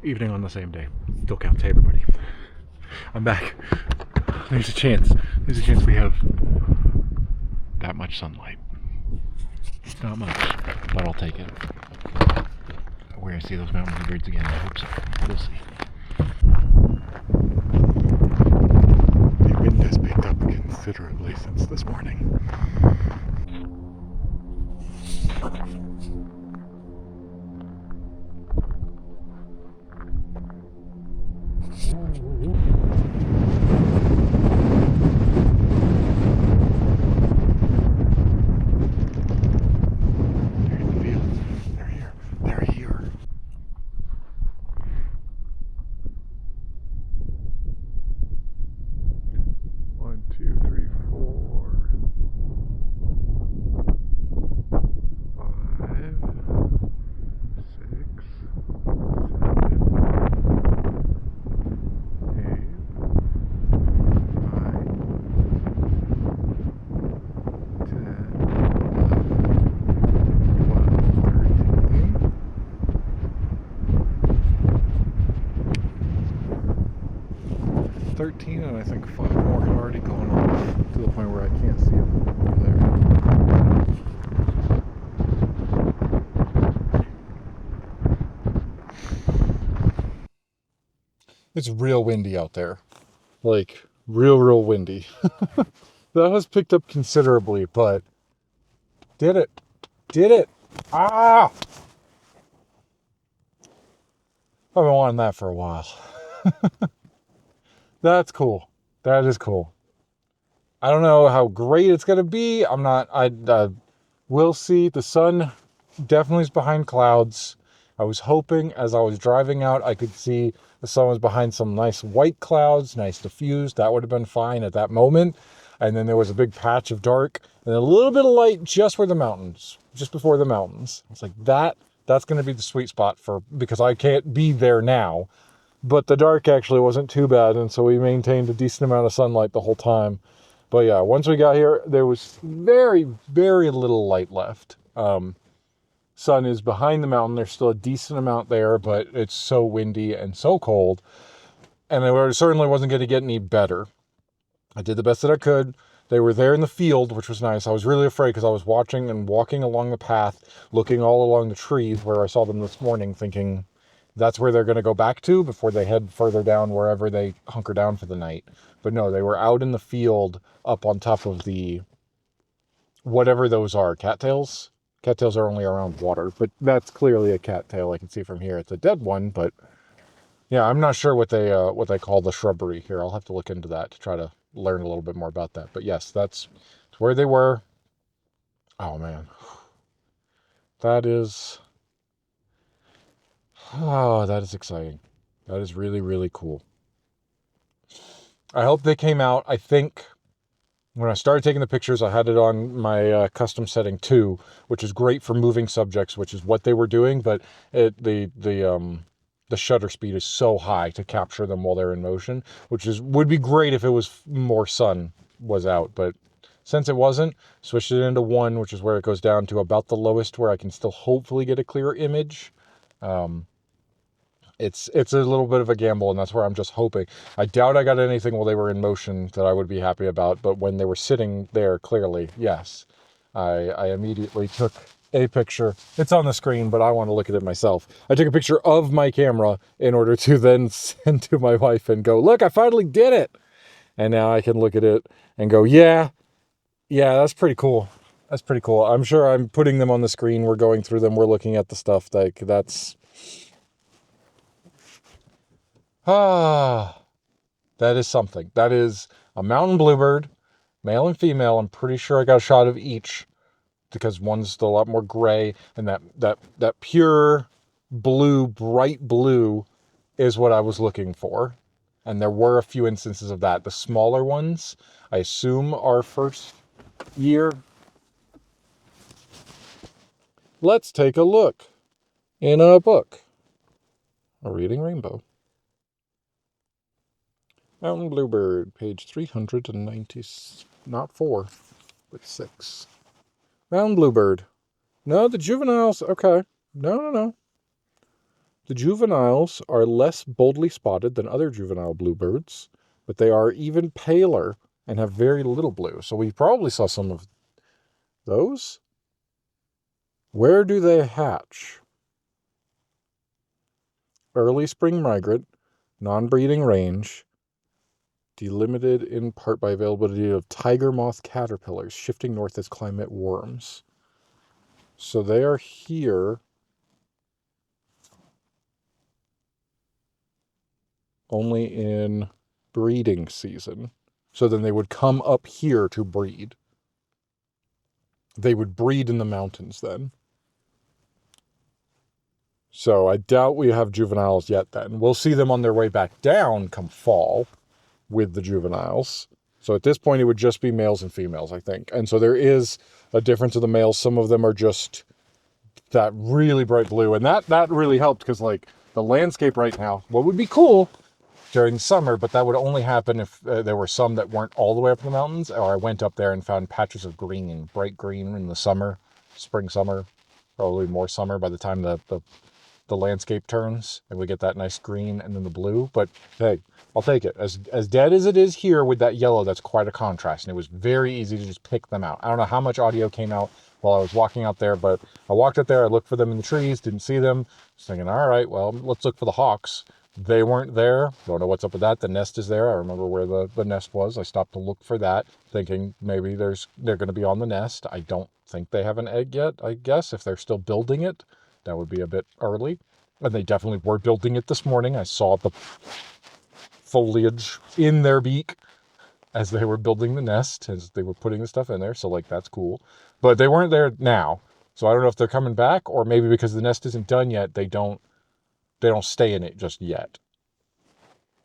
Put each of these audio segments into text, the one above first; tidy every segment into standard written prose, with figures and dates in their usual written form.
Evening on the same day. Still counts. Hey everybody. I'm back. There's a chance. There's a chance we have that much sunlight. It's not much, but I'll take it. We're gonna see those mountain bluebirds again. I hope so. We'll see. The wind has picked up considerably since this morning. And I think 5 more have already gone off to the point where I can't see them over there. It's real windy out there. Like, real windy. That has picked up considerably, but did it. Ah! I've been wanting that for a while. That's cool. That is cool. I don't know how great it's going to be. We'll see. The sun definitely is behind clouds. I was hoping as I was driving out, I could see the sun was behind some nice white clouds, nice diffused. That would have been fine at that moment. And then there was a big patch of dark and a little bit of light just before the mountains. It's like that's going to be the sweet spot because I can't be there now. But the dark actually wasn't too bad, and so we maintained a decent amount of sunlight the whole time. But yeah, once we got here, there was very little light left. Sun is behind the mountain. There's still a decent amount there, but it's so windy and so cold. And it certainly wasn't going to get any better. I did the best that I could. They were there in the field, which was nice. I was really afraid because I was watching and walking along the path, looking all along the trees where I saw them this morning, thinking that's where they're going to go back to before they head further down wherever they hunker down for the night. But no, they were out in the field up on top of the, whatever those are, cattails? Cattails are only around water, but that's clearly a cattail. I can see from here. It's a dead one, but yeah, I'm not sure what they call the shrubbery here. I'll have to look into that to try to learn a little bit more about that. But yes, that's where they were. Oh man. That is exciting. That is really cool. I hope they came out. I think when I started taking the pictures, I had it on my custom setting 2, which is great for moving subjects, which is what they were doing. But the shutter speed is so high to capture them while they're in motion, which would be great if it was more sun was out. But since it wasn't, switched it into 1, which is where it goes down to about the lowest, where I can still hopefully get a clear image. It's a little bit of a gamble, and that's where I'm just hoping. I doubt I got anything while they were in motion that I would be happy about, but when they were sitting there, clearly, yes. I immediately took a picture. It's on the screen, but I want to look at it myself. I took a picture of my camera in order to then send to my wife and go, look, I finally did it! And now I can look at it and go, yeah, that's pretty cool. That's pretty cool. I'm sure I'm putting them on the screen. We're going through them. We're looking at the stuff. Like, that's... that is something. That is a mountain bluebird, male and female. I'm pretty sure I got a shot of each because one's a lot more gray, and that pure blue, bright blue is what I was looking for. And there were a few instances of that. The smaller ones, I assume, are first year. Let's take a look in a book. A Reading Rainbow. Mountain Bluebird, page 390, not 4, but 6. Mountain Bluebird. No, the juveniles, okay. No. The juveniles are less boldly spotted than other juvenile bluebirds, but they are even paler and have very little blue. So we probably saw some of those. Where do they hatch? Early spring migrant, non-breeding range, delimited in part by availability of tiger moth caterpillars, shifting north as climate warms. So they are here only in breeding season. So then they would come up here to breed. They would breed in the mountains then. So I doubt we have juveniles yet then. We'll see them on their way back down come fall with the juveniles. So at this point, it would just be males and females, I think. And so there is a difference of the males. Some of them are just that really bright blue. And that really helped because, like, the landscape right now, what would be cool during summer, but that would only happen if there were some that weren't all the way up in the mountains, or I went up there and found patches of green, bright green in the summer, spring, summer, probably more summer by the time the landscape turns and we get that nice green and then the blue. But hey, I'll take it. As dead as it is here with that yellow, that's quite a contrast. And it was very easy to just pick them out. I don't know how much audio came out while I was walking out there, but I walked out there, I looked for them in the trees, didn't see them. Just thinking, all right, well, let's look for the hawks. They weren't there. Don't know what's up with that. The nest is there. I remember where the nest was. I stopped to look for that, thinking maybe they're going to be on the nest. I don't think they have an egg yet, I guess. If they're still building it, that would be a bit early. And they definitely were building it this morning. I saw the foliage in their beak as they were building the nest, as they were putting the stuff in there. So, like, that's cool. But they weren't there now. So I don't know if they're coming back, or maybe because the nest isn't done yet, they don't stay in it just yet.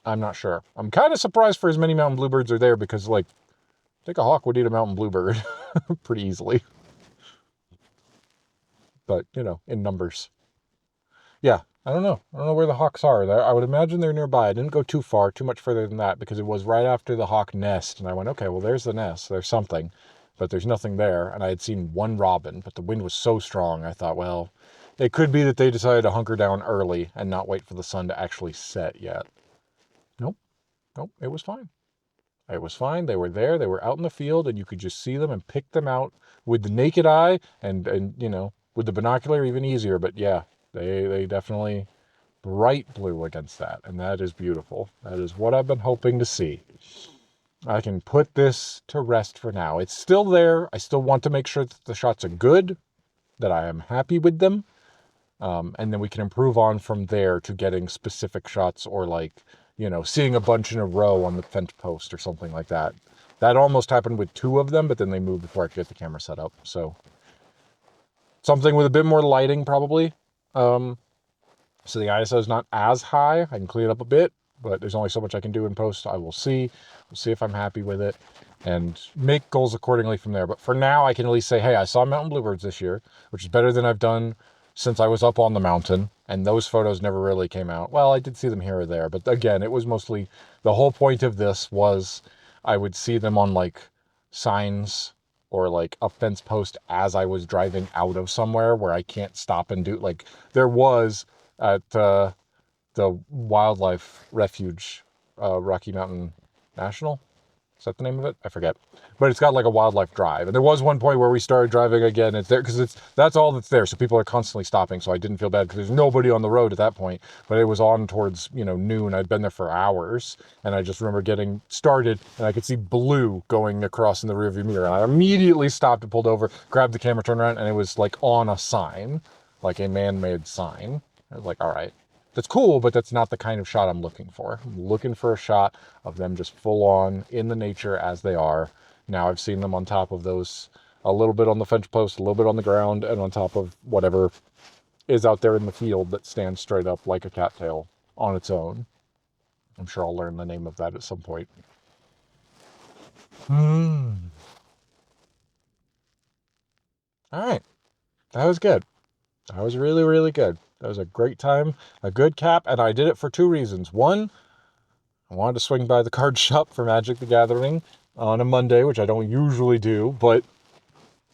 I'm not sure. I'm kind of surprised for as many mountain bluebirds are there because, like, I think a hawk would eat a mountain bluebird pretty easily. But, you know, in numbers. Yeah, I don't know. I don't know where the hawks are. I would imagine they're nearby. I didn't go too much further than that, because it was right after the hawk nest. And I went, okay, well, there's the nest. There's something. But there's nothing there. And I had seen one robin, but the wind was so strong, I thought, well, it could be that they decided to hunker down early and not wait for the sun to actually set yet. Nope. Nope. It was fine. It was fine. They were there. They were out in the field, and you could just see them and pick them out with the naked eye, and you know, with the binocular even easier. But yeah, they definitely bright blue against that, and that is beautiful. That is what I've been hoping to see. I can put this to rest for now. It's still there. I still want to make sure that the shots are good, that I am happy with them. And then we can improve on from there to getting specific shots, or, like, you know, seeing a bunch in a row on the fence post or something like that. That almost happened with 2 of them, but then they moved before I could get the camera set up. So something with a bit more lighting probably. So the ISO is not as high. I can clean it up a bit, but there's only so much I can do in post. I will see. We'll see if I'm happy with it and make goals accordingly from there. But for now, I can at least say, hey, I saw mountain bluebirds this year, which is better than I've done since I was up on the mountain, and those photos never really came out. Well, I did see them here or there, but again, it was mostly, the whole point of this was I would see them on, like, signs or, like, a fence post as I was driving out of somewhere where I can't stop and do, like, there was at the wildlife refuge, Rocky Mountain National. Is that the name of it? I forget. But it's got, like, a wildlife drive. And there was one point where we started driving again. It's there because that's all that's there. So people are constantly stopping. So I didn't feel bad because there's nobody on the road at that point. But it was on towards, you know, noon. I'd been there for hours. And I just remember getting started and I could see blue going across in the rearview mirror. And I immediately stopped and pulled over, grabbed the camera, turned around, and it was, like, on a sign, like a man-made sign. I was like, all right. That's cool, but that's not the kind of shot I'm looking for. I'm looking for a shot of them just full on in the nature as they are. Now I've seen them on top of those, a little bit on the fence post, a little bit on the ground, and on top of whatever is out there in the field that stands straight up like a cattail on its own. I'm sure I'll learn the name of that at some point. All right. That was good. That was really, really good. That was a great time, a good cap, and I did it for 2 reasons. One, I wanted to swing by the card shop for Magic the Gathering on a Monday, which I don't usually do, but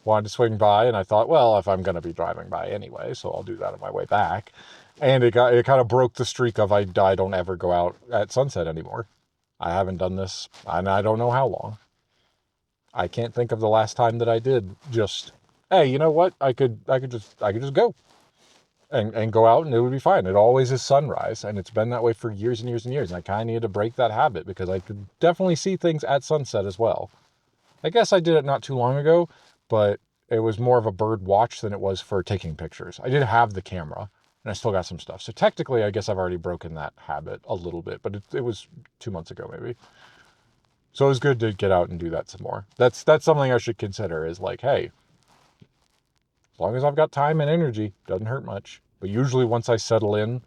wanted to swing by, and I thought, well, if I'm going to be driving by anyway, so I'll do that on my way back. And it kind of broke the streak of I don't ever go out at sunset anymore. I haven't done this, and I don't know how long. I can't think of the last time that I did just, hey, you know what? I could just go and go out and it would be fine. It always is sunrise, and it's been that way for years and years and years. And I kind of needed to break that habit because I could definitely see things at sunset as well. I guess I did it not too long ago, but it was more of a bird watch than it was for taking pictures. I did have the camera, and I still got some stuff. So technically, I guess I've already broken that habit a little bit, but it was 2 months ago maybe. So it was good to get out and do that some more. That's something I should consider is like, hey, as long as I've got time and energy, doesn't hurt much. But usually once I settle in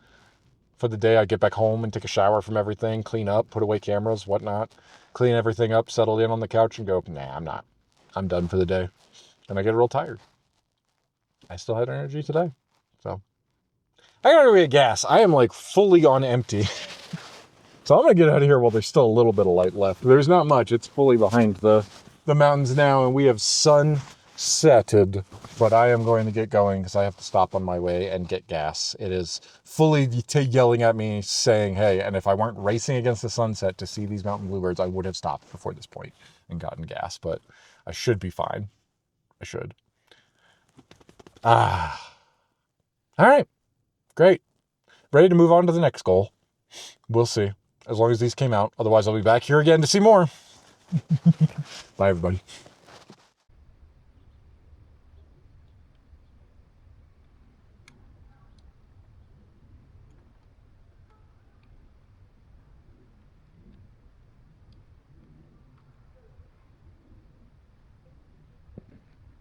for the day, I get back home and take a shower from everything, clean up, put away cameras, whatnot, clean everything up, settle in on the couch and go, nah, I'm not. I'm done for the day. And I get real tired. I still had energy today. So I gotta go get gas. I am like fully on empty. So I'm going to get out of here while there's still a little bit of light left. There's not much. It's fully behind the mountains now, and we have sunsetted. But I am going to get going because I have to stop on my way and get gas. It is fully yelling at me saying, hey, and if I weren't racing against the sunset to see these mountain bluebirds, I would have stopped before this point and gotten gas. But I should be fine. I should. All right. Great. Ready to move on to the next goal. We'll see. As long as these came out. Otherwise, I'll be back here again to see more. Bye, everybody.